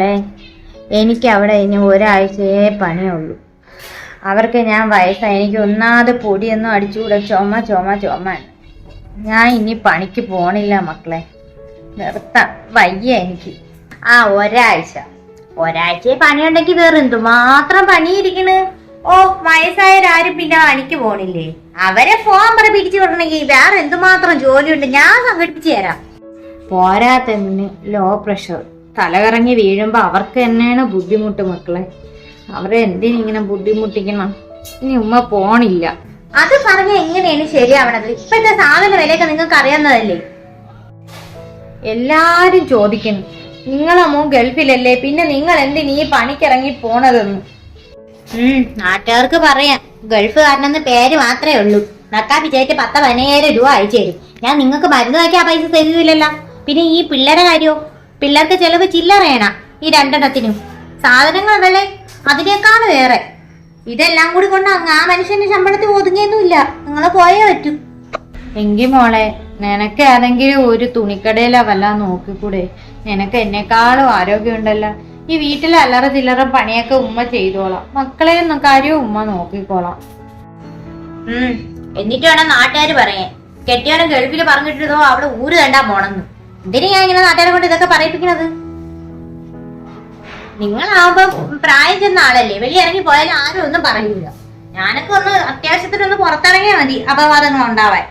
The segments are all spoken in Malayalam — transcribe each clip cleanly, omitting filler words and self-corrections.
മോളെ, എനിക്ക് അവിടെ ഇനി ഒരാഴ്ചയേ പണിയുള്ളൂ. അവർക്ക് ഞാൻ വയസ്സായി, എനിക്ക് ഒന്നാമത് പൊടിയൊന്നും അടിച്ചുകൂടെ, ചുമ. ഞാൻ ഇനി പണിക്ക് പോണില്ല മക്കളെ, നിർത്താം, വയ്യ എനിക്ക്. ഒരാഴ്ചയെ പണിയുണ്ടെങ്കിൽ വേറെ എന്തുമാത്രം പണിയിരിക്കണ്. ഓ, വയസ്സായവരാരും പിന്നെ പണിക്ക് പോണില്ലേ? അവരെ പോകാൻ പിടിച്ചു വിടണമെങ്കിൽ വേറെ എന്തുമാത്രം ജോലിയുണ്ട്, ഞാൻ സംഘടിപ്പിച്ചു തരാം. പോരാത്തതിന് ലോ പ്രഷർ, തലകറങ്ങി വീഴുമ്പോ അവർക്ക് തന്നെയാണ് ബുദ്ധിമുട്ട് മക്കളെ. അവരെ എന്തിനിങ്ങനെ ബുദ്ധിമുട്ടിക്കണം? ഇനി ഉമ്മ പോണില്ല. അത് പറഞ്ഞ എങ്ങനെയാണ് ശരിയാവണത്? ഇപ്പോഴത്തെ സാധന വിലയൊക്കെ നിങ്ങൾക്ക് അറിയാവുന്നതല്ലേ? എല്ലാരും ചോദിക്കുന്നു, നിങ്ങളമ്മോ ഗൾഫിലല്ലേ, പിന്നെ നിങ്ങൾ എന്തിനീ പണിക്കിറങ്ങി പോണതെന്ന്. നാട്ടുകാർക്ക് പറയാം, ഗൾഫുകാരനെന്ന് പേര് മാത്രമേ ഉള്ളൂ. നക്കാപ്പി ചേറ്റ് 10-15 രൂപ അയച്ചു തരും. ഞാൻ നിങ്ങൾക്ക് മരുന്ന് വയ്ക്കാൻ പൈസ തരുന്നില്ലല്ലോ. പിന്നെ ഈ പിള്ളേരുടെ കാര്യോ? പിള്ളേർക്ക് ചെലവ് ചില്ലറേണ ഈ 2 എണ്ണത്തിനും. സാധനങ്ങൾ അതല്ലേ, അതിനേക്കാണ് വേറെ. ഇതെല്ലാം കൂടി കൊണ്ട് ആ മനുഷ്യന്റെ ശമ്പളത്തിൽ ഒതുങ്ങിയൊന്നുമില്ല. നിങ്ങളെ പോയേ പറ്റൂ. എങ്കി മോളെ, നിനക്ക് ഏതെങ്കിലും ഒരു തുണിക്കടയിലോ വല്ല നോക്കിക്കൂടെ? നിനക്ക് എന്നെക്കാളും ആരോഗ്യമുണ്ടല്ലോ. ഈ വീട്ടിലെ അല്ലറ ചില്ലറ പണിയൊക്കെ ഉമ്മ ചെയ്തോളാം, മക്കളെയൊന്നും കാര്യവും ഉമ്മ നോക്കിക്കോളാം. എന്നിട്ട് വേണം നാട്ടുകാര് പറയാൻ, കെട്ടിയോനും ഗൾഫിൽ പറഞ്ഞിട്ടോ അവിടെ ഊര് കണ്ടാ പോണെന്ന്. എന്തിനാ ഞാൻ ഇങ്ങനെ നാട്ടുകാരെ കൊണ്ട് ഇതൊക്കെ പറയിപ്പിക്കണത്? നിങ്ങളാവുമ്പോ പ്രായം ചെന്ന ആളല്ലേ, വെളിയിൽ ഇറങ്ങി പോയാലും ആരും ഒന്നും പറയൂല. ഞാനൊക്കെ ഒന്ന് അത്യാവശ്യത്തിനൊന്ന് പുറത്തിറങ്ങിയാൽ മതി അപവാദങ്ങൾ ഉണ്ടാവാൻ.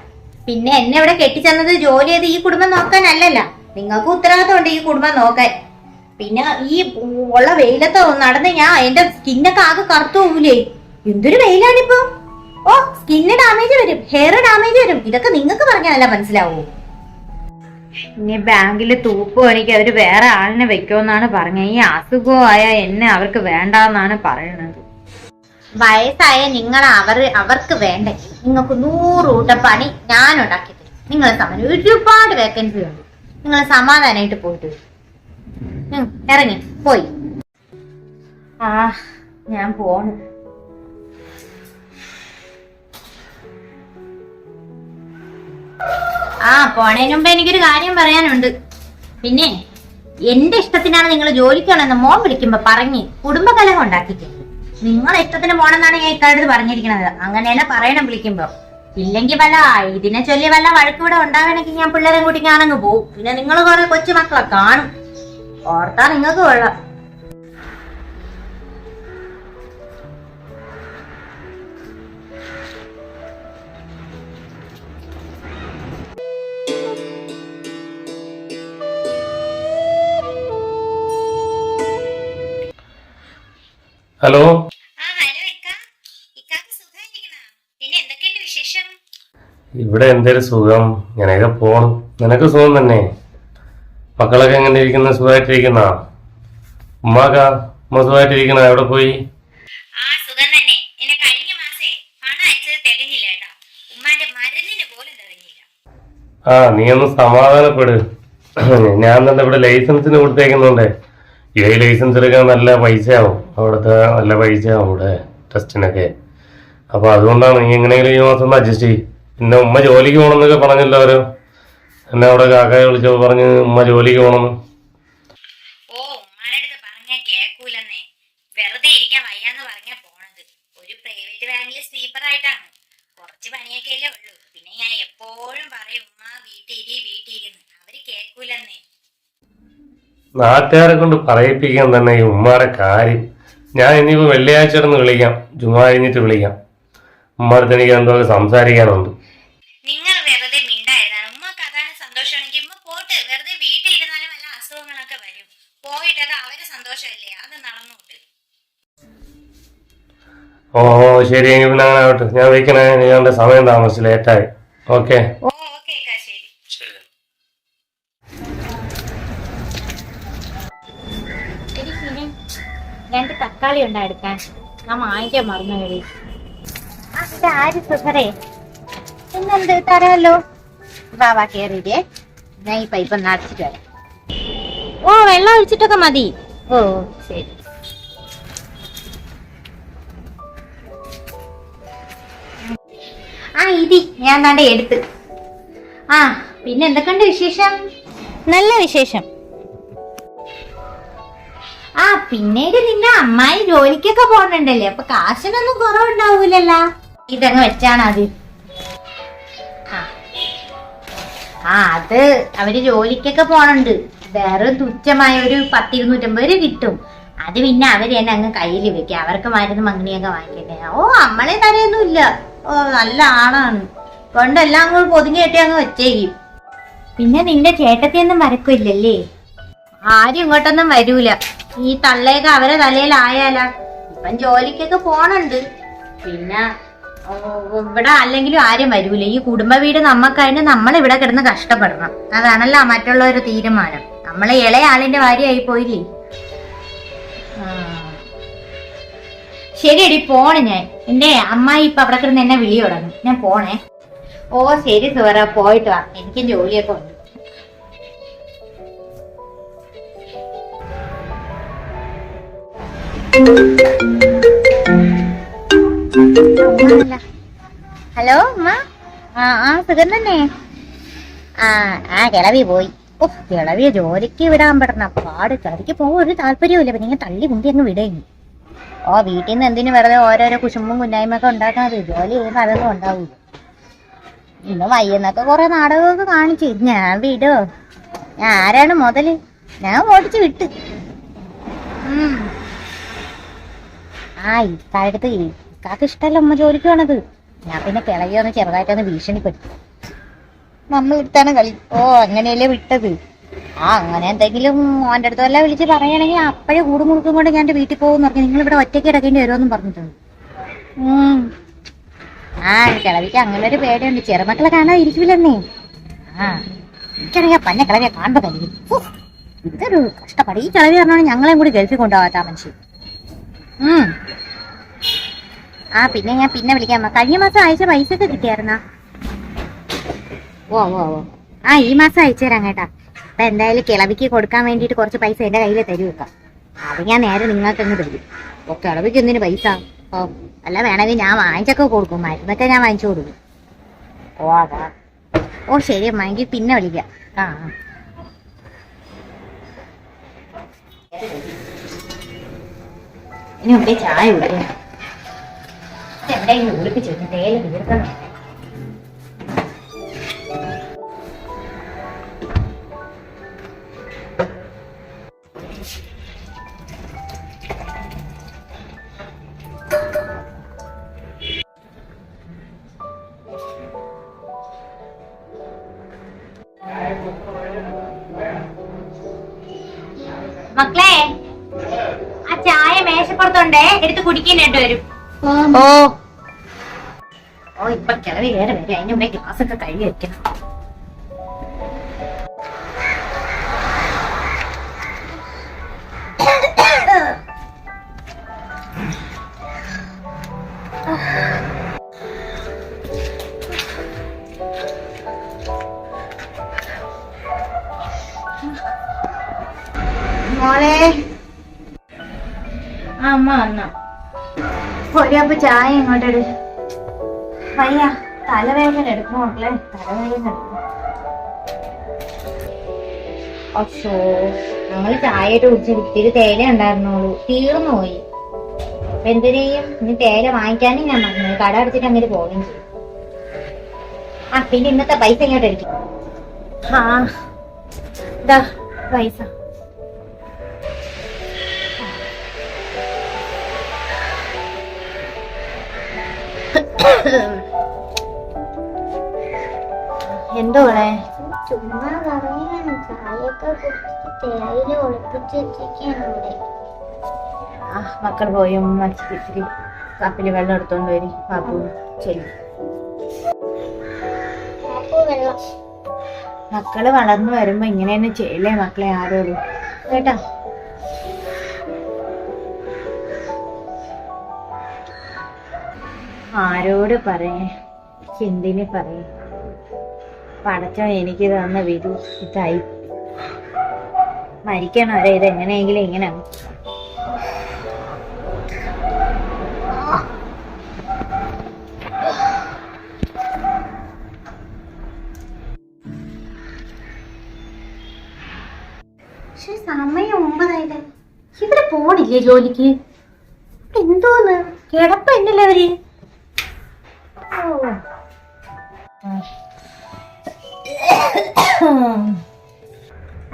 പിന്നെ എന്നെ ഇവിടെ കെട്ടിച്ചെന്നത് ജോലി ചെയ്ത് ഈ കുടുംബം നോക്കാനല്ലല്ല, നിങ്ങൾക്ക് ഉത്തരവാദിത്തമുണ്ട് ഈ കുടുംബം നോക്കാൻ. പിന്നെ ഈ ഉള്ള വെയിലത്ത് നടന്ന് ഞാൻ എന്റെ സ്കിന്നൊക്കെ ആകെ കറുത്തു പോകൂലേ? എന്തൊരു വെയിലാണിപ്പോ. ഓ, സ്കിന്ന് ഡാമേജ് വരും, ഹെയർ ഡാമേജ് വരും. ഇതൊക്കെ നിങ്ങൾക്ക് പറഞ്ഞാലല്ല മനസ്സിലാവൂ. ഇനി ബാങ്കില് തൂപ്പ് പണിക്ക് അവര് വേറെ ആളിനെ വെക്കുമെന്നാണ് പറഞ്ഞത്. ഈ അസുഖമായ എന്നെ അവർക്ക് വേണ്ടെന്നാണ് പറയണത്. വയസ്സായ നിങ്ങൾ അവർക്ക് വേണ്ടേ? നിങ്ങൾക്ക് 100 കൂട്ടം പണി ഞാൻ ഉണ്ടാക്കി തരും. നിങ്ങളെ സമയം ഒരുപാട് വേക്കൻസി ഉണ്ട്. നിങ്ങൾ സമാധാനമായിട്ട് പോയിട്ട് വരും. ഇറങ്ങി പോയി. ഞാൻ പോണു. പോണേന് മുമ്പ് എനിക്കൊരു കാര്യം പറയാനുണ്ട്. പിന്നെ എന്റെ ഇഷ്ടത്തിനാണ് നിങ്ങൾ ജോലിക്കാണെന്ന് മോൻ വിളിക്കുമ്പോ പറഞ്ഞ് കുടുംബകലഹം ഉണ്ടാക്കിയിട്ടുണ്ട്. നിങ്ങളെ ഇഷ്ടത്തിന് പോണെന്നാണ് ഞാൻ ഇക്കാലത്ത് പറഞ്ഞിരിക്കണത്. അങ്ങനെയല്ല പറയണം വിളിക്കുമ്പോ. ഇല്ലെങ്കിൽ വല്ല ഇതിനെ ചൊല്ലി വല്ല വഴക്കൂടെ ഉണ്ടാവണമെങ്കിൽ ഞാൻ പിള്ളേരെ കൂട്ടി ഞാനങ്ങ് പോവും. പിന്നെ നിങ്ങൾ കുറെ കൊച്ചു മക്കളെ കാണും. ഓർത്താ നിങ്ങൾക്ക് കൊള്ളാം. ഹലോ. ഇവിടെ എന്തൊരു സുഖം, ഇങ്ങനെയൊക്കെ പോണം. നിനക്ക് സുഖം തന്നെ? മക്കളൊക്കെ എങ്ങനെ ഇരിക്കുന്ന? സുഖമായിട്ടിരിക്കുന്ന? ഉമ്മ സുഖമായിട്ടിരിക്കണ? എവിടെ പോയി? നീ ഒന്ന് സമാധാനപ്പെട്. ഞാൻ തന്നെ ഇവിടെ ലൈസൻസിന് കൊടുത്തേക്കുന്നുണ്ടേ. ഈ ലൈസൻസ് എടുക്കാൻ നല്ല പൈസയാവും, അവിടുത്തെ നല്ല പൈസയാവും ഇവിടെ ടെസ്റ്റിനൊക്കെ. അപ്പൊ അതുകൊണ്ടാണ് നീ എങ്ങനെയെങ്കിലും ഈ മാസം ഒന്ന് അഡ്ജസ്റ്റ് ചെയ്യും. പിന്നെ ഉമ്മ ജോലിക്ക് പോകണമെന്നൊക്കെ പറഞ്ഞല്ലോ അവര്. എന്നെ അവിടെ കാക്കയെ വിളിച്ചപ്പോ പറഞ്ഞ് ഉമ്മ ജോലിക്ക് പോകണമെന്ന്. നാട്ടുകാരെ കൊണ്ട് പറയിപ്പിക്കാൻ തന്നെ ഈ ഉമ്മാടെ കാര്യം. ഞാൻ ഇനിയിപ്പോ വെള്ളിയാഴ്ച ഒന്ന് വിളിക്കാം, ജുമാ കഴിഞ്ഞിട്ട് വിളിക്കാം. ഉമ്മാടുത്ത് എനിക്ക് എന്തോ സംസാരിക്കാനുണ്ട്. നിങ്ങൾ വെറുതെ മിണ്ടായിരുന്നാണ്. ഉമ്മക്ക് അതാണ് സന്തോഷമാണെങ്കിൽ ഉമ്മ പോട്ട്. വെറുതെ വീട്ടിൽ ഇരുന്നാലും വല്ല അസുഖങ്ങളൊക്കെ വരും. പോയിട്ടത് അവരെ സന്തോഷമല്ലേ, അത് നടന്നോട്ട്. ഓ ശരി, പിന്നെ അങ്ങനെ ആവട്ടെ. ഞാൻ വെക്കണേ, ഞാൻ സമയം താമസിച്ചു, ലേറ്റായി. ഓക്കെ. രണ്ട് തക്കാളി ഉണ്ടാ എടുക്കാൻ? ഞാൻ വാങ്ങിക്കാൻ മറന്നു കഴി. ആര് സുഖറേ, പിന്നെന്ത് തരാമല്ലോ. വാ കേറിയിട്ടേ, ഞാൻ ഈ പൈപ്പ് ഒന്ന് അടച്ചിട്ട് വരാം. ഓ, വെള്ളം ഒഴിച്ചിട്ടൊക്കെ മതി. ഓ ശരി. ഇതി ഞാൻ താണ്ടെ എടുത്ത്. പിന്നെ എന്തൊക്കെയുണ്ട് വിശേഷം? നല്ല വിശേഷം. ആ പിന്നീട് നിന്നെ അമ്മായി ജോലിക്കൊക്കെ പോണുണ്ടല്ലേ, അപ്പൊ കാശിനൊന്നും കുറവുണ്ടാവൂലല്ലോ. ഇതങ്ങ് വെച്ചാണ് അത്. ആ അത് അവര് ജോലിക്കൊക്കെ പോണുണ്ട്. വേറെ തുച്ഛമായ ഒരു 10-250 രൂപ കിട്ടും. അത് പിന്നെ അവര് തന്നെ അങ്ങ് കയ്യിൽ വെക്കുക. അവർക്ക് മരുന്ന് മങ്ങിനിയൊക്കെ വാങ്ങിക്കട്ടെ. ഓ നമ്മളെ തരയൊന്നുമില്ല. ഓ നല്ല ആളാണ്. കൊണ്ടെല്ലാം അങ്ങ് പൊതിഞ്ഞ് കെട്ടി അങ്ങ് വെച്ചേക്കും. പിന്നെ നിന്റെ ചേട്ടത്തിയൊന്നും വരക്കില്ലല്ലേ? ആരും ഇങ്ങോട്ടൊന്നും വരൂല. ഈ തള്ളയൊക്കെ അവരെ തലയിലായാലാ. ഇപ്പം ജോലിക്കൊക്കെ പോണുണ്ട്. പിന്നെ ഇവിടെ അല്ലെങ്കിലും ആരും വരൂല. ഈ കുടുംബ വീട് നമ്മക്കായിട്ട് നമ്മളിവിടെ കിടന്ന് കഷ്ടപ്പെടണം. അതാണല്ലോ മറ്റുള്ളവരുടെ തീരുമാനം. നമ്മളെ ഇളയ ആളിന്റെ ഭാര്യയായി പോയില്ലേ. ശരിയടി പോണേ ഞാൻ. എന്റെ അമ്മായി ഇപ്പൊ അവിടെ കിടന്ന് എന്നെ വിളി തുടങ്ങും. ഞാൻ പോണേ. ഓ ശരി സുഹറ, പോയിട്ട് വാ. എനിക്ക് ജോലിയൊക്കെ ഉണ്ട്. ഹലോ അമ്മ. സുഖം തന്നെ. കിളവി പോയി. ഓ കിളവിയെ ജോലിക്ക് വിടാൻ പെടണ പാട്. കിളവിക്ക് പോകാൻ ഒരു താല്പര്യമില്ല. പിന്നെ ഇങ്ങനെ തള്ളി മുണ്ടി അങ്ങ് വിടേങ്ങി. ഓ വീട്ടിൽ നിന്ന് എന്തിനു വെറുതെ ഓരോരോ കുശുമ്പും കുന്നായ്മൊക്കെ ഉണ്ടാക്കണത്? ജോലി ചെയ്യുമ്പോൾ അതൊന്നും ഉണ്ടാവൂല. ഇന്ന് വയ്യെന്നൊക്കെ കുറെ നാടകമൊക്കെ കാണിച്ചു. ഞാൻ വിടോ? ഞാൻ ആരാണ് മുതല്? ഞാൻ ഓടിച്ചു വിട്ട്. ഇക്കാലത്ത് ഇക്കാക്ക് ഇഷ്ടമല്ല ഉമ്മ ജോലിക്ക് പോണത്. ഞാൻ പിന്നെ കിളവിയൊന്ന് ചെറുതായിട്ടൊന്ന് ഭീഷണിപ്പെടുത്തി. നമ്മളെടുത്താണ് കളി. ഓ അങ്ങനെയല്ലേ വിട്ടത്. അങ്ങനെ എന്തെങ്കിലും മോൻ്റെ അടുത്ത് വല്ല വിളിച്ച് പറയണെങ്കിൽ അപ്പോഴേ കൂടും മുറുക്കും കൊണ്ട് ഞാൻ എൻ്റെ വീട്ടിൽ പോകുമെന്ന് പറഞ്ഞു. നിങ്ങളിവിടെ ഒറ്റയ്ക്ക് കിടക്കേണ്ടി വരുമെന്നും പറഞ്ഞിട്ടുണ്ട്. കിളവിക്ക് അങ്ങനെ ഒരു പേടിയുണ്ട്. ചെറുമക്കളെ കാണാൻ ഇരിക്കില്ലെന്നേ. എനിക്കറിയാം പന്നെ കിളവിയെ കാണുമ്പോ കഴിയും. ഇതൊരു കഷ്ടപ്പാട്. ഈ കിളവി പറഞ്ഞാൽ ഞങ്ങളെയും കൂടി ഗൾഫിൽ കൊണ്ടുപോകാത്ത മനുഷ്യൻ. പിന്നെ ഞാൻ പിന്നെ വിളിക്കാം. കഴിഞ്ഞ മാസം അയച്ച പൈസ ഒക്കെ കിട്ടിയായിരുന്നാ? ഓ ഈ മാസം അയച്ചു തരാം കേട്ടാ. അപ്പൊ എന്തായാലും കിളവിക്ക് കൊടുക്കാൻ വേണ്ടിട്ട് കുറച്ച് പൈസ എന്റെ കയ്യിൽ തരുവെക്കാം. അത് ഞാൻ നേരെ നിങ്ങൾക്കങ്ങ് തരും. ഓ കിളവിക്ക് എന്തിനു പൈസ? അല്ല വേണമെങ്കിൽ ഞാൻ വാങ്ങിച്ചൊക്കെ കൊടുക്കും. മരുന്നൊക്കെ ഞാൻ വാങ്ങിച്ചു കൊടുക്കും. അതാ. ശരി അമ്മ, എങ്കിൽ പിന്നെ വിളിക്കാം. ഇനി ഇവിടെ ചായ കുടിക്കാം. എവിടെയെങ്കിലും ഒളിപ്പിച്ചു തേയില തീർക്കണം. മക്കളെ, ആ ചായ മേശപ്പുറത്തുണ്ടേ, എടുത്ത് കുടിക്കാനായിട്ട് വരും. ഇപ്പൊ കിളവി വേറെ വരും. അതിന്റെ മുമ്പേ ഗ്ലാസ് ഒക്കെ കഴുകി വെക്കണം. മോളെ, അമ്മ വന്ന ഒരു കപ്പ് ചായ ഇങ്ങോട്ടെടു. വയ്യ, തലവേദന എടുക്കും മക്കളെ, തലവേദന എടുക്കും. അശോ, ഞങ്ങള് ചായയിട്ട് കുടിച്ചിട്ട് ഇത്തിരി തേയില ഉണ്ടായിരുന്നുള്ളൂ, തീർന്നു പോയി. അപ്പൊ എന്തിനേയും ഇനി തേയില വാങ്ങിക്കാനും ഞാൻ പറഞ്ഞു. കട അടച്ചിട്ട് അങ്ങനെ പോവുകയും ചെയ്യും. പിന്നെ ഇന്നത്തെ പൈസ ഇങ്ങോട്ട് എടുക്കും. പൈസ എന്തോളെ? ചുമ്മാ പറയാണ്. ചായയൊക്കെ കുടിച്ചിട്ട് തേയില ഒളിപ്പിച്ച് വെച്ചിരിക്കാണ് ഇവിടെ. മക്കൾ പോയി ഇച്ചിരി കപ്പില് വെള്ളം എടുത്തോണ്ട് വരും. പാപ്പു ചെല്ലു. മക്കള് വളർന്നു വരുമ്പോ ഇങ്ങനെ തന്നെ ചെയ്യലേ മക്കളെ, ആരോടും കേട്ടാ. ആരോട് പറയേ, എന്തിന് പറയേ? പടച്ചോ എനിക്ക് തന്ന വിധു ഇതായി. മരിക്കണോ അല്ലേ? ഇതെങ്ങനെയെങ്കിലും ഇങ്ങനെ സമയം 9 ആയില്ലേ? ഇവര് പോണില്ലേ ജോലിക്ക്? എന്തോന്ന് കിടപ്പ എന്നല്ലേ അവര്?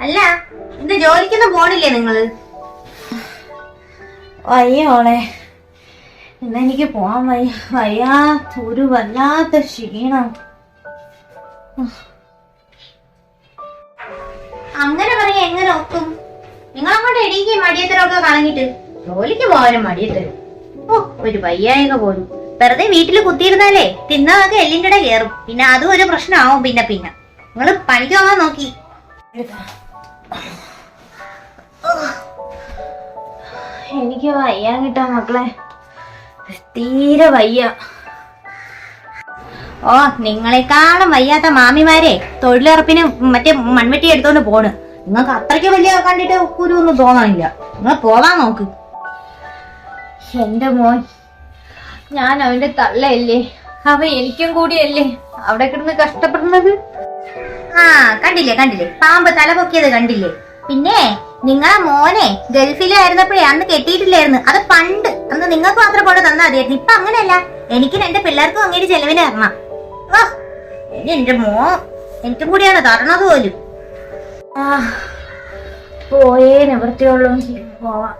അല്ല, ഇന്ന് ജോലിക്കൊന്നും പോണില്ലേ നിങ്ങള്? വയ്യോളെ, ഇന്നെനിക്ക് പോവാൻ വയ്യാത്തൊരു വല്ലാത്ത ക്ഷീണം. അങ്ങനെ പറയാ എങ്ങനെ ഒക്കും? നിങ്ങളങ്ങോട്ട് എടീക്ക് മടിയത്തരമൊക്കെ കളഞ്ഞിട്ട് ജോലിക്ക് പോകാനും മടിയത്തരും. ഓ, ഒരു വയ്യായിക പോലും. വെറുതെ വീട്ടിൽ കുത്തിയിരുന്നാലേ തിന്നതൊക്കെ എല്ലിൻ്റെ ഇടയിൽ കയറും. പിന്നെ അതും ഒരു പ്രശ്നമാവും. പിന്നെ നിങ്ങള് പണിക്ക് പോകാൻ നോക്കി. എനിക്ക് വയ്യാൻ കിട്ടാ മക്കളെ, തീരെ വയ്യ. ഓ, നിങ്ങളെക്കാളും വയ്യാത്ത മാമിമാരെ തൊഴിലുറപ്പിന് മറ്റേ മൺവെട്ടി എടുത്തോണ്ട് പോണ്. നിങ്ങൾക്ക് അത്രയ്ക്ക് വലിയ കണ്ടിട്ട് കുരുവൊന്നും തോന്നാനില്ല. നിങ്ങൾ പോവാൻ നോക്ക്. എന്റെ മോൻ, ഞാൻ അവന്റെ തള്ളയല്ലേ, അവ എനിക്കും കൂടിയല്ലേ അവിടെ കിടന്ന് കഷ്ടപ്പെടുന്നത്. ആ, കണ്ടില്ലേ പാമ്പ് തല പൊക്കിയത് കണ്ടില്ലേ? പിന്നെ നിങ്ങളെ മോനെ ഗൾഫിലായിരുന്നപ്പോഴേ അന്ന് കെട്ടിയിട്ടില്ലായിരുന്നു. അത് പണ്ട്, അന്ന് നിങ്ങൾക്ക് മാത്രം കൊണ്ട് തന്നാ മതിയായിരുന്നു. ഇപ്പൊ അങ്ങനെയല്ല, എനിക്ക് എന്റെ പിള്ളേർക്കും അങ്ങേര് ചെലവിന് തരണം. ഓ, എന്റെ എനിക്കും കൂടിയാണ് തരണത് പോലും. പോയേ നിവൃത്തിയുള്ളൂ. പോവാം.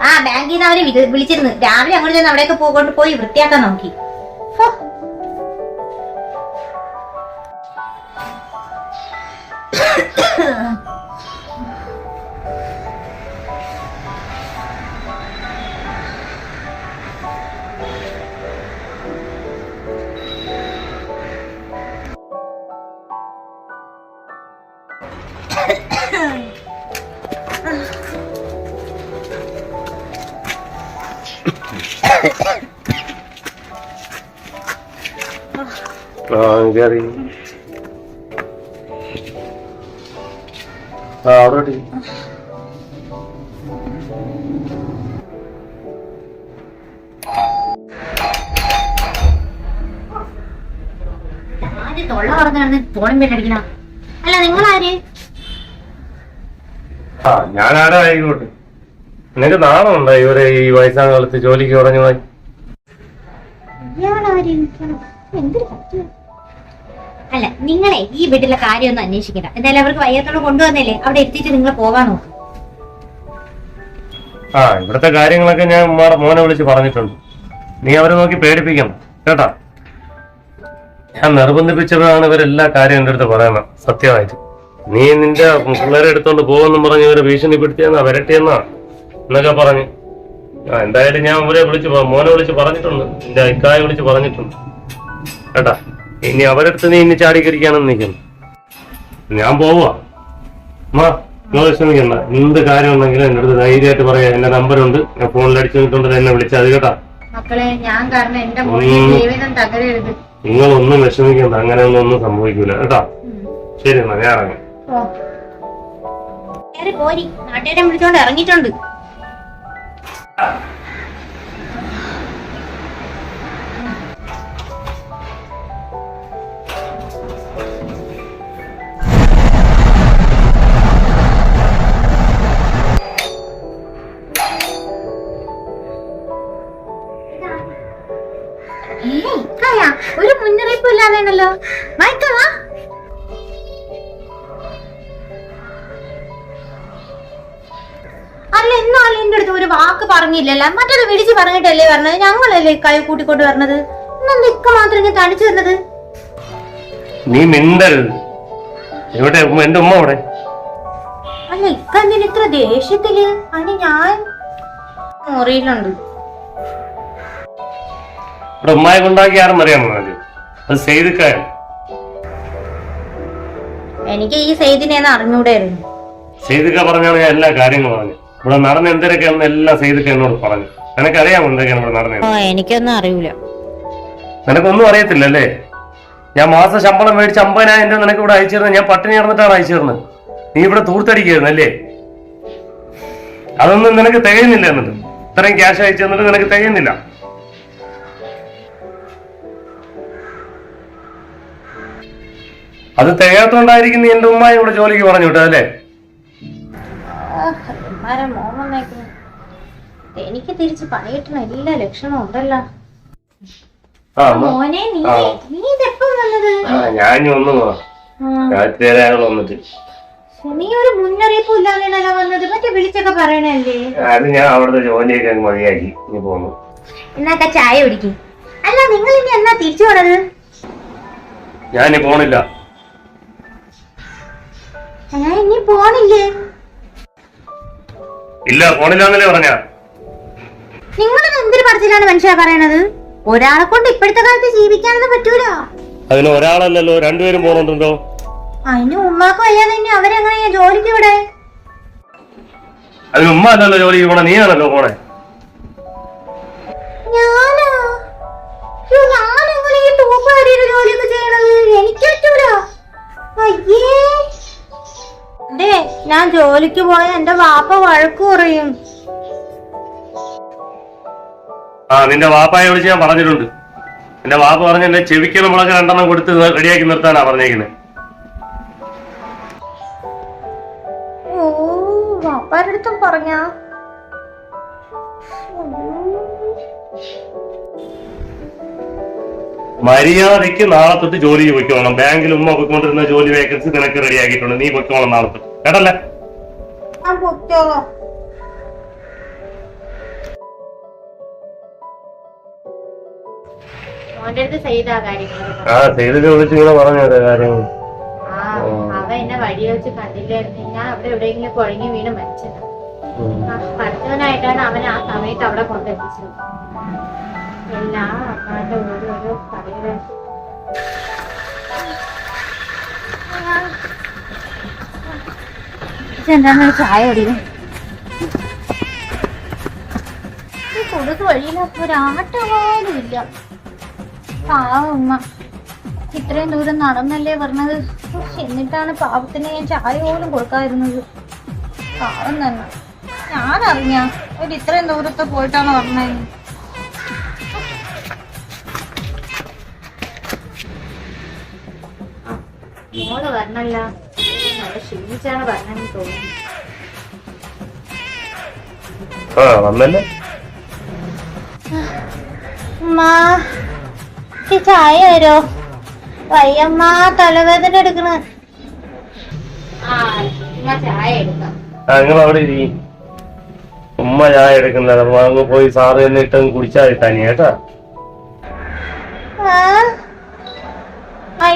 ആ, ബാങ്കിൽ നിന്ന് അവര് വിളിച്ചിരുന്നു. രാവിലെ അങ്ങോട്ട് ചെന്ന് അവിടെയൊക്കെ പോയി വൃത്തിയാക്കാൻ നോക്കി. അവിടെ തൊള്ള പറഞ്ഞാണ് ഫോണും പേരടിക്കണ. അല്ല, നിങ്ങളാര്? ഞാൻ ആരാ ആയിക്കോട്ടെ. നിനക്ക് നാണമുണ്ടോ ഇവരെ ഈ വയസ്സാം കാലത്ത് ജോലിക്ക് പറഞ്ഞു പോയി? അല്ല, നിങ്ങളെ ഈ വീട്ടിലെ കാര്യം ഒന്നും അന്വേഷിക്കണ്ട. എന്തായാലും അവർക്ക് വയ്യാത്തോടെ കൊണ്ടുവന്നല്ലേ, അവിടെ എത്തിയിട്ട് നിങ്ങൾ പോവാൻ നോക്കും. ഇവിടുത്തെ കാര്യങ്ങളൊക്കെ ഞാൻ മോനെ വിളിച്ച് പറഞ്ഞിട്ടുണ്ട്. നീ അവരെ നോക്കി പേടിപ്പിക്കണം കേട്ടാ. ഞാൻ നിർബന്ധിപ്പിച്ചതാണ് ഇവരെല്ലാ കാര്യം എന്റെ അടുത്ത് പറയുന്നത്. സത്യമായിട്ട് നീ നിന്റെ പിള്ളേരെ എടുത്തോണ്ട് പോകുമെന്നും പറഞ്ഞ് ഇവരെ ഭീഷണിപ്പെടുത്തിയെന്നാ വരട്ടിയെന്നാ എന്നൊക്കെ പറഞ്ഞു. എന്തായാലും ഞാൻ മോനെ വിളിച്ച് പറഞ്ഞിട്ടുണ്ട്. നിന്റെ അഭിപ്രായം വിളിച്ച് പറഞ്ഞിട്ടുണ്ട് കേട്ടാ. ഇനി അവരടുത്ത് നീ ഇനി ചാടിക്കരിക്കാണെന്ന് നിൽക്കുന്നു. ഞാൻ പോവാ. വിഷമിക്കണ്ട. എന്ത് കാര്യം ഉണ്ടെങ്കിലും എന്റെ അടുത്ത് ധൈര്യമായിട്ട് പറയാം. എന്റെ നമ്പറുണ്ട്, ഞാൻ ഫോണിൽ അടിച്ചു നിന്നിട്ടുണ്ട്. എന്നെ വിളിച്ചാൽ അത് കേട്ടാ. മക്കളെ, ഞാൻ കാരണം എന്റെ ജീവിതം തകരരുത്. നിങ്ങളൊന്നും വിഷമിക്കണ്ട. അങ്ങനെയൊന്നും സംഭവിക്കൂല കേട്ടാ. ശരി എന്നാ, ഞാൻ ഇറങ്ങാം. നാട്ടുകാരെ വിളിച്ചോണ്ട് ഇറങ്ങിയിട്ടുണ്ട്. ഒരു മുന്നറിയിപ്പ് ഇല്ലാതെയാണല്ലോ. വായിക്കവാ. അല്ല, എന്നാലും എന്റെ അടുത്ത് ഒരു വാക്ക് പറഞ്ഞില്ലല്ലോ. മറ്റത് വിളിച്ച് പറഞ്ഞിട്ടല്ലേ പറഞ്ഞത്. ഞങ്ങളല്ലേ കൈ കൂട്ടിക്കൊണ്ട് വരണത്. ഇന്നെന്താ ഇക്ക മാത്രം ഇങ്ങനെ തണിച്ചു വരുന്നത്? നീ മിണ്ടരുത്. ഇവിടെ എന്റെ ഉമ്മ അവിടെ. അല്ല, ഇക്ക എന്തിന് ഇത്ര ദേഷ്യത്തില്? അതിന് ഞാൻ മുറിയിലുണ്ട്. ഇവിടെ ഉമ്മായി കൊണ്ടാക്കി ആരും അറിയാമോ? അത് സെയ്തിക്കായ. എനിക്ക് ഈ സെയ്തിനെന്ന് അറിഞ്ഞൂടായിരുന്നു. സെയ്തിക്ക പറഞ്ഞാണ് ഞാൻ എല്ലാ കാര്യങ്ങളും പറഞ്ഞു. ഇവിടെ നടന്ന എന്തൊക്കെയാണെന്ന് എല്ലാം സെയ്തിക്ക എന്നോട് പറഞ്ഞു. നിനക്കറിയാമോ എന്തൊക്കെയാണ് ഇവിടെ നടന്നത്? എനിക്കൊന്നും അറിയില്ല. നിനക്കൊന്നും അറിയത്തില്ലല്ലേ? ഞാൻ മാസം ശമ്പളം മേടിച്ച് 50,000 രൂപ നിനക്ക് ഇവിടെ അയച്ചു തരുന്നത്. ഞാൻ പട്ടിണി നടന്നിട്ടാണ് അയച്ചു തരുന്നത്. നീ ഇവിടെ തൂർത്തടിക്കായിരുന്നല്ലേ? അതൊന്നും നിനക്ക് തികയുന്നില്ല. എന്നിട്ട് ഇത്രയും ക്യാഷ് അയച്ചു തന്നിട്ട് നിനക്ക് തികയുന്നില്ല. അത് തികയാത്തോണ്ടായിരിക്കും നീ എന്റെ ഉമ്മായി ഇവിടെ ജോലിക്ക് പറഞ്ഞു വിട്ടത് അല്ലേ? എനിക്ക് തിരിച്ച് പണി കിട്ടണ എല്ലാ ലക്ഷണവും ഉണ്ടല്ലോ. ആ മോനെ നീ ഇതെപ്പം വന്നത്? ഞാൻ ഒന്ന് രാത്രി വന്നിട്ട്. നീ ഒരു മുന്നറിയിപ്പും ഇല്ലാതെയാണല്ലോ വന്നത്. മറ്റേ വിളിച്ചൊക്കെ പറയണല്ലേ? അത് ഞാൻ അവിടുത്തെ ജോലിയൊക്കെ മതിയാക്കി നീ പോന്നു. എന്നാക്ക ചായ കുടിക്കും. അല്ല നിങ്ങൾ ഇനി എന്നാ തിരിച്ചു പോണത്? ഞാനി പോണില്ല. ഇനി പോണില്ലേ? ഇല്ല, പോണില്ലാന്നല്ലേ പറഞ്ഞ. നിങ്ങളൊന്നും എന്തൊരു പറച്ചിലാണ് മനുഷ്യ പറയണത്? ഒരാളെ കൊണ്ട് ഇപ്പോഴത്തെ കാലത്ത് ജീവിക്കാനൊന്നും പറ്റൂല. അതിന് ഒരാളല്ലല്ലോ, രണ്ടുപേരും പോണുണ്ടോ? അതിന് ഉമ്മാക്ക് വയ്യാതെ ഇനി അവരെങ്ങനെയാ ജോലിക്ക് ഇവിടെ? അതിന് ഉമ്മ അല്ലല്ലോ ജോലിക്ക് പോണേ, നീയാണല്ലോ പോണേ. ഞാനോ? ഞാനെങ്ങനെ ഈ തൂപ്പാരിയുടെ ജോലിയൊക്കെ ചെയ്യണത്? എനിക്ക് പറ്റൂല. അയ്യേ, ഞാൻ ജോലിക്ക് പോയ എന്റെ വാപ്പ വഴക്ക് പറയും. നിന്റെ വാപ്പായെ വിളിച്ച് ഞാൻ പറഞ്ഞിട്ടുണ്ട്. എന്റെ വാപ്പ പറഞ്ഞ എന്റെ ചെവിക്കൽ മുളക് 2 കൊടുത്ത് റെഡിയാക്കി നിർത്താനാ പറഞ്ഞേക്കുന്നത്. ഓ, വാപ്പാരുടെ അടുത്തും പറഞ്ഞ? മര്യാദയ്ക്ക് നാളെ തൊട്ട് ജോലിക്ക് പൊയ്ക്കോണം. ബാങ്കിൽ ഉമ്മ പോയിക്കൊണ്ടിരുന്ന ജോലി വേക്കൻസി നിനക്ക് റെഡിയാക്കിയിട്ടുണ്ട്. നീ പൊയ്ക്കോണം നാളെ തൊട്ട്, കേട്ടല്ലേ? ചെയ്തിട്ട് വിളിച്ച് ഇങ്ങനെ പറഞ്ഞു കാര്യങ്ങൾ. അവ എന്നെ വഴി വെച്ച് കണ്ടില്ലായിരുന്നു. ഞാൻ അവിടെ എവിടെയെങ്കിലും കുഴങ്ങി വീണ് മരിച്ചത്. പഠിച്ചവനായിട്ടാണ് അവൻ ആ സമയത്ത് അവിടെ കൊണ്ടെത്തിച്ചത്. എല്ലാം അമ്മാന്റെ ഓരോരോ കളികൾ. എന്താ ചായ അടിയും കൊടുത്ത് വഴിയിലൊക്കെ ഒരാട്ട പോലും ഇല്ല. പാവമ്മ ഇത്രയും ദൂരം നടന്നല്ലേ പറഞ്ഞത്. എന്നിട്ടാണ് പാവത്തിന് ഞാൻ ചായ പോലും കൊടുക്കാതിരുന്നത്. പാവം തന്നെ. ഞാനറിഞ്ഞ ഒരു ഇത്രയും ദൂരത്ത് പോയിട്ടാണ് പറഞ്ഞത്. മോള് വരണല്ല, നല്ല ക്ഷീണിച്ചാണ് വരണെന്ന് തോന്നുന്നു. വന്നല്ലേ ചായ തരോ? വയ്യമ്മ, തലവേദന എടുക്കണ. ചായ എടുക്കാം. നിങ്ങൾ അവിടെ ഇരി. ഉമ്മ ചായ എടുക്കുന്നത് അപ്പൊ അങ്ങ് പോയി സാറ് തന്നെ ഇട്ടങ്ങ് കുടിച്ചാൽ തനി കേട്ടാ.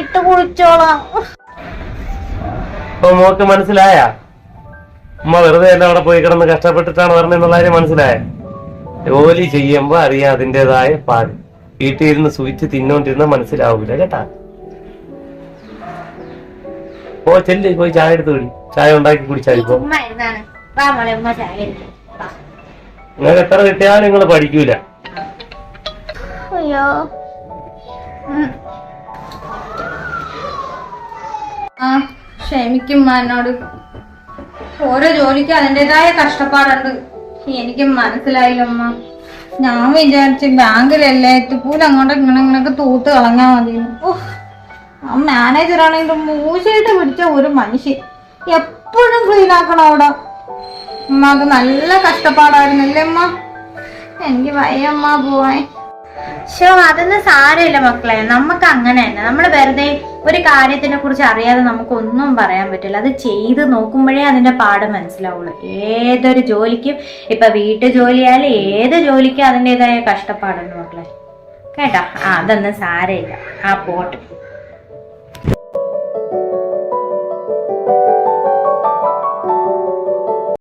ഇട്ട് കുടിച്ചോളാം. അപ്പൊ മോക്ക് മനസ്സിലായ ഉമ്മ വെറുതെ എല്ലാം അവിടെ പോയി കിടന്ന് കഷ്ടപ്പെട്ടിട്ടാണ് പറഞ്ഞെന്നുള്ള കാര്യം മനസ്സിലായ? ജോലി ചെയ്യുമ്പോ അറിയാം അതിൻ്റെതായ പാട്. വീട്ടിൽ ഇരുന്ന് സുവിച്ച് തിന്നോണ്ടിരുന്ന മനസ്സിലാവൂല കേട്ടാ. ചെല്ലി പോയി ചായ എടുത്ത് കുടി. ചായ ഉണ്ടാക്കി കുടിച്ചാൽ ഇപ്പൊ നിങ്ങൾക്ക് എത്ര കിട്ടിയാലും നിങ്ങൾ പഠിക്കൂല. അയ്യോ, ക്ഷമിക്കും എന്നോട്. ഓരോ ജോലിക്ക് അതിൻ്റെതായ കഷ്ടപ്പാടുണ്ട്. എനിക്കും മനസ്സിലായില്ലമ്മ. ഞാൻ വിചാരിച്ചു ബാങ്കിലല്ലേ എത്തിപ്പൂല അങ്ങോട്ട് ഇങ്ങനെയൊക്കെ തൂത്ത് കളഞ്ഞാ മതി. ആ മാനേജറാണെങ്കിൽ മൂശയിട്ട് പിടിച്ച ഒരു മനുഷ്യൻ. എപ്പോഴും ക്ലീൻ ആക്കണം അവിടെ. ഉമ്മക്ക് നല്ല കഷ്ടപ്പാടായിരുന്നല്ലേ അമ്മ? എനിക്ക് വയ്യമ്മ പോവാൻ. അതൊന്നും സാരമില്ല മക്കളെ. നമുക്ക് അങ്ങനെ തന്നെ. നമ്മൾ വെറുതെ ഒരു കാര്യത്തിനെ കുറിച്ച് അറിയാതെ നമുക്കൊന്നും പറയാൻ പറ്റില്ല. അത് ചെയ്ത് നോക്കുമ്പോഴേ അതിന്റെ പാട് മനസ്സിലാവുള്ളൂ. ഏതൊരു ജോലിക്കും, ഇപ്പൊ വീട്ടു ജോലിയായാലും ഏത് ജോലിക്കും അതിൻ്റെതായ കഷ്ടപ്പാടുണ്ട് മക്കളെ, കേട്ടോ. അതൊന്നും സാരമില്ല. പോട്ടെ.